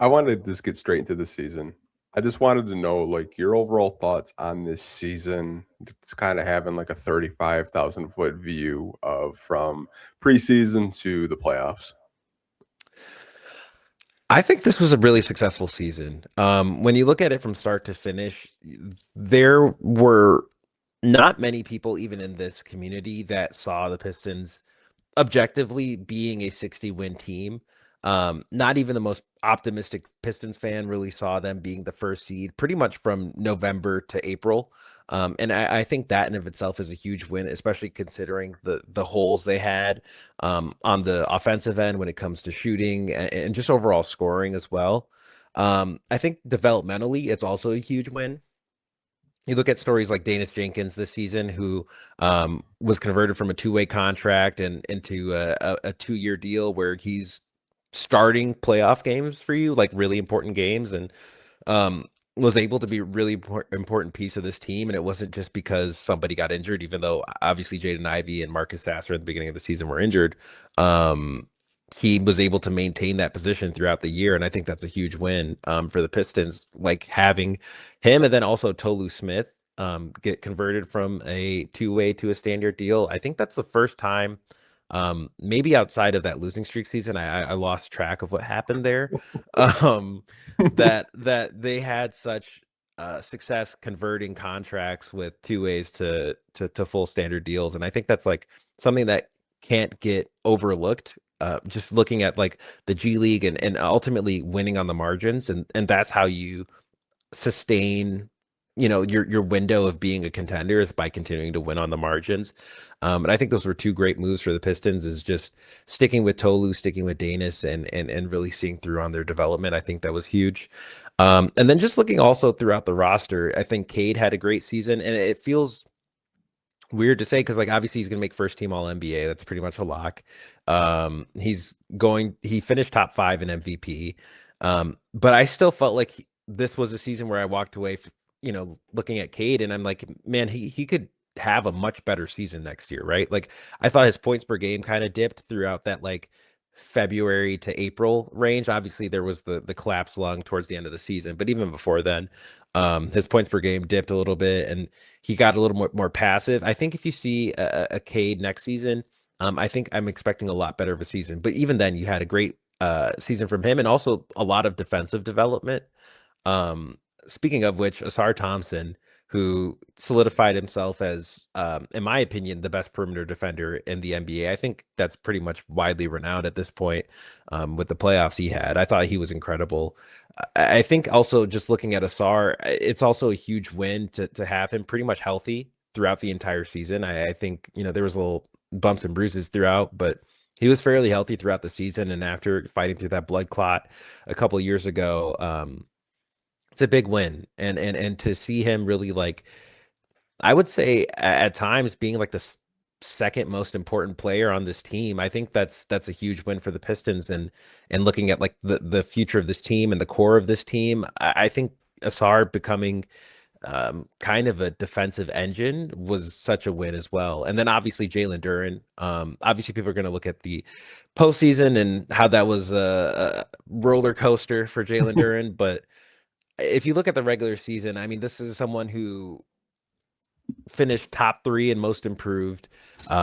I wanted to just get straight into the season. I just wanted to know like your overall thoughts on this season. It's kind of having like a 35,000 foot view of from preseason to the playoffs. I think this was a really successful season. When you look at it from start to finish, there were not many people, even in this community, that saw the Pistons objectively being a 60-win team. Not even the most optimistic Pistons fan really saw them being the first seed pretty much from November to April. And I think that in of itself is a huge win, especially considering the holes they had on the offensive end when it comes to shooting and just overall scoring as well. I think developmentally, it's also a huge win. You look at stories like Danis Jenkins this season, who was converted from a two-way contract and into a 2-year deal where he's starting playoff games for you, like really important games, and was able to be a really important piece of this team. And it wasn't just because somebody got injured, even though obviously Jaden Ivey and Marcus Sasser at the beginning of the season were injured. Um, he was able to maintain that position throughout the year, and I think that's a huge win for the Pistons, like having him and then also Tolu Smith get converted from a two-way to a standard deal. I think that's the first time, maybe outside of that losing streak season, I lost track of what happened there. Um, that they had such success converting contracts with two ways to full standard deals, and I think that's like something that can't get overlooked. Just looking at like the G League and ultimately winning on the margins, and that's how you sustain, your window of being a contender is by continuing to win on the margins. And I think those were two great moves for the Pistons, is just sticking with Tolu, sticking with Danis, and really seeing through on their development. I think that was huge. And then just looking also throughout the roster, I think Cade had a great season, and it feels weird to say because like obviously he's gonna make first team all NBA. That's pretty much a lock. He finished top 5 in MVP. But I still felt like this was a season where I walked away, looking at Cade, and I'm like, man, he could have a much better season next year, right? Like I thought his points per game kind of dipped throughout that like February to April range. Obviously there was the collapse lung towards the end of the season, but even before then, his points per game dipped a little bit and he got a little more passive. I think if you see a Cade next season, I think I'm expecting a lot better of a season. But even then, you had a great season from him and also a lot of defensive development. Speaking of which, Asar Thompson, who solidified himself as, in my opinion, the best perimeter defender in the NBA. I think that's pretty much widely renowned at this point with the playoffs he had. I thought he was incredible. I think also just looking at Asar, it's also a huge win to have him pretty much healthy throughout the entire season. I think, there was little bumps and bruises throughout, but he was fairly healthy throughout the season. And after fighting through that blood clot a couple of years ago, it's a big win. And to see him really like, I would say at times being like the second most important player on this team. I think that's a huge win for the Pistons, and looking at like the future of this team and the core of this team. I think Asar becoming kind of a defensive engine was such a win as well. And then obviously Jalen Duren. Obviously people are going to look at the postseason and how that was a roller coaster for Jalen Duren, but if you look at the regular season, I mean, this is someone who finished top 3 in most improved,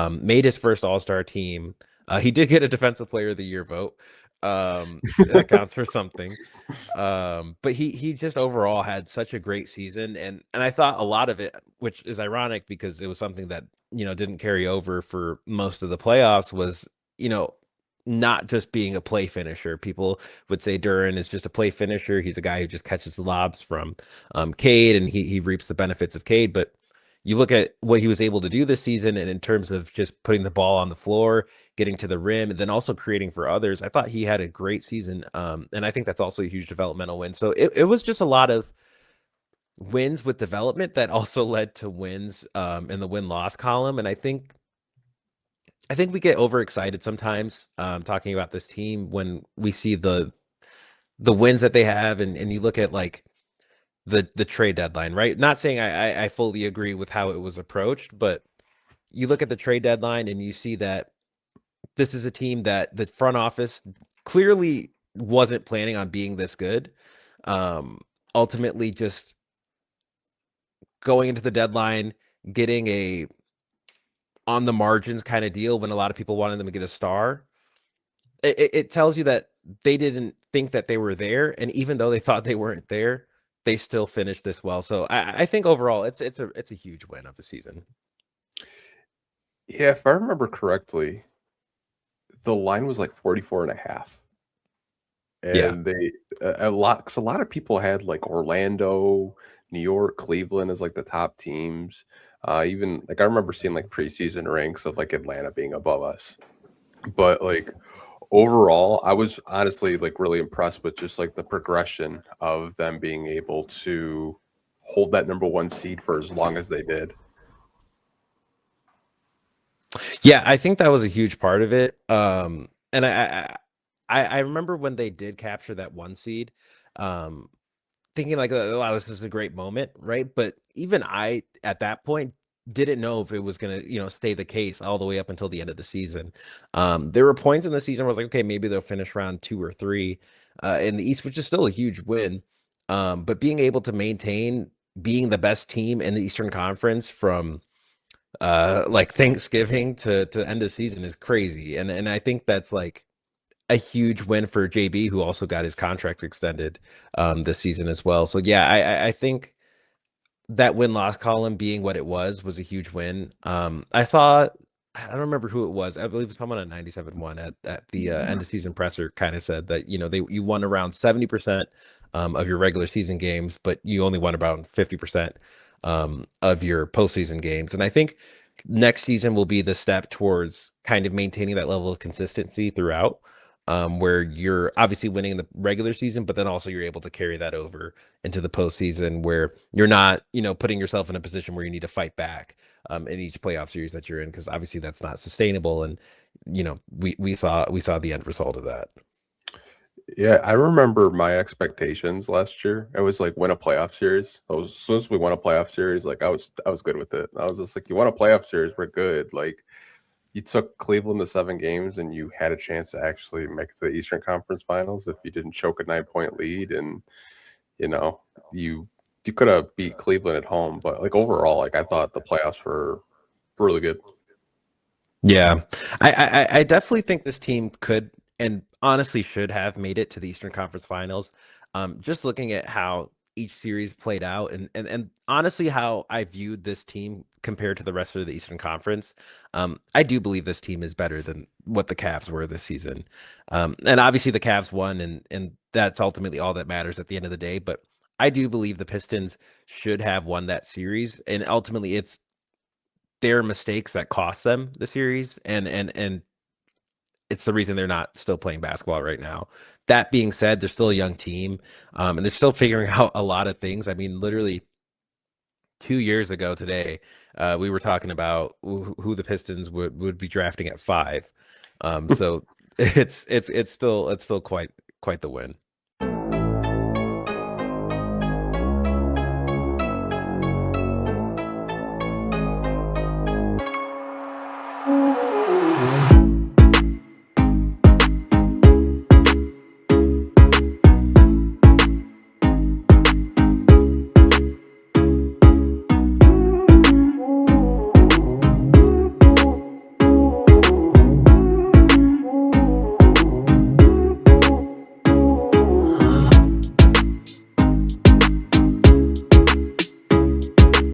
made his first All-Star team. He did get a Defensive Player of the Year vote. That counts for something. But he just overall had such a great season, and I thought a lot of it, which is ironic because it was something that didn't carry over for most of the playoffs, was not just being a play finisher. People would say Duran is just a play finisher. He's a guy who just catches lobs from Cade, and he reaps the benefits of Cade. But you look at what he was able to do this season, and in terms of just putting the ball on the floor, getting to the rim, and then also creating for others, I thought he had a great season. And I think that's also a huge developmental win. So it was just a lot of wins with development that also led to wins in the win-loss column. And I think we get overexcited sometimes talking about this team when we see the wins that they have, and you look at like the trade deadline, right? Not saying I fully agree with how it was approached, but you look at the trade deadline and you see that this is a team that the front office clearly wasn't planning on being this good. Um, Ultimately, just going into the deadline, getting a on the margins kind of deal when a lot of people wanted them to get a star. It tells you that they didn't think that they were there, and even though they thought they weren't there, they still finished this well. So I think overall, it's a huge win of the season. Yeah, if I remember correctly, the line was like 44 and a half. Yeah. And they a lot because a lot of people had like Orlando, New York, Cleveland as like the top teams. Even like I remember seeing like preseason ranks of like Atlanta being above us. But like overall, I was honestly like really impressed with just like the progression of them being able to hold that number one seed for as long as they did. Yeah, I think that was a huge part of it. And I remember when they did capture that one seed, um, thinking like, wow, this is a great moment, right? But even I, at that point, didn't know if it was gonna, stay the case all the way up until the end of the season. There were points in the season where I was like, okay, maybe they'll finish round 2 or 3 in the East, which is still a huge win. But being able to maintain being the best team in the Eastern Conference from like Thanksgiving to end of season is crazy. And I think that's like a huge win for JB, who also got his contract extended this season as well. So yeah, I think that win-loss column being what it was a huge win. I don't remember who it was. I believe someone on 97.1 at the end of season presser kind of said that you won around 70% of your regular season games, but you only won about 50% of your postseason games. And I think next season will be the step towards kind of maintaining that level of consistency throughout. Where you're obviously winning in the regular season, but then also you're able to carry that over into the postseason, where you're not, putting yourself in a position where you need to fight back in each playoff series that you're in, because obviously that's not sustainable. And we saw the end result of that. Yeah, I remember my expectations last year. It was like win a playoff series. As soon as we won a playoff series, like I was good with it. I was just like, you won a playoff series, we're good. Like you took Cleveland to 7 games and you had a chance to actually make it to the Eastern Conference Finals if you didn't choke a 9 point lead. And you know, you could have beat Cleveland at home, but like overall, like I thought the playoffs were really good. Yeah, I definitely think this team could and honestly should have made it to the Eastern Conference Finals. Just looking at how each series played out, and honestly how I viewed this team compared to the rest of the Eastern Conference, I do believe this team is better than what the Cavs were this season. And obviously the Cavs won, and that's ultimately all that matters at the end of the day. But I do believe the Pistons should have won that series, and ultimately it's their mistakes that cost them the series, and it's the reason they're not still playing basketball right now. That being said, they're still a young team, and they're still figuring out a lot of things. I mean, literally 2 years ago today, we were talking about who the Pistons would be drafting at 5. So it's still quite the win.